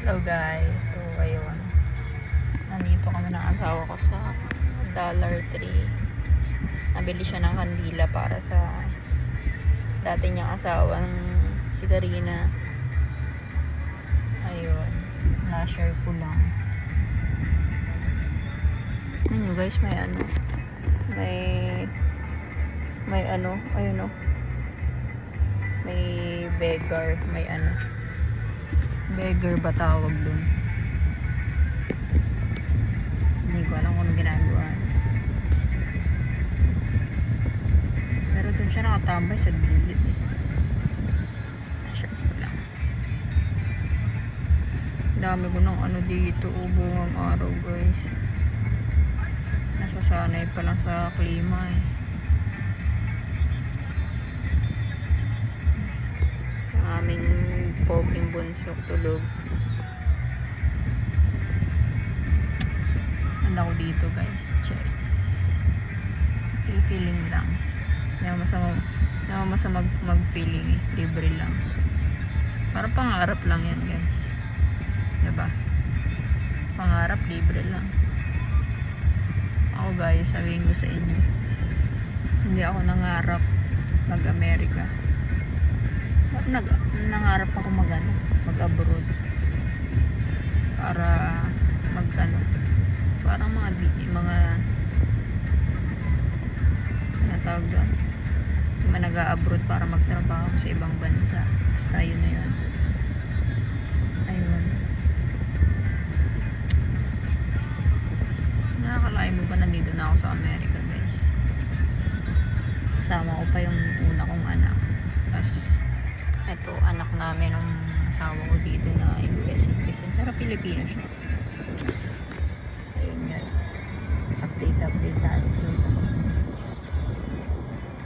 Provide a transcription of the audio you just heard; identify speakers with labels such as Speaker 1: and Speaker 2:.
Speaker 1: Hello guys, so ayun, nandito kami ng asawa ko sa Dollar Tree. Nabili siya ng kandila para sa dati niyang asawang si Karina. Ayun, na-share ko lang. Ano guys, may ano, may ano, ayun o, may beggar, may ano, beggar ba tawag dun? Hindi ko alam kung ano ginagawa. Pero dun siya nakatambay sa gilid eh. Share ko lang. Dami ko ng ano dito, buong araw guys. Nasasanay pa lang sa klima eh. Ang aming poging bunsok tulog. Handa ko dito guys, check. Feeling lang. Hindi ako masama mag-feeling eh. Libre lang. Para pangarap lang yan guys. Diba? Pangarap, libre lang. Ako guys, sabihin ko sa inyo, hindi ako nangarap mag-Amerika. Nangarap ako mag-abroad. Para parang mga tawag doon, mga nag-a-abroad para magtrabaho sa ibang bansa. Basta yun na yun. Ayun. Nakakalain mo ba nandito na ako sa Amerika guys? Kasama ko pa yung una kong anak. Tapos ito, anak namin ng asawa ko dito na US citizen, pero Pilipino siya.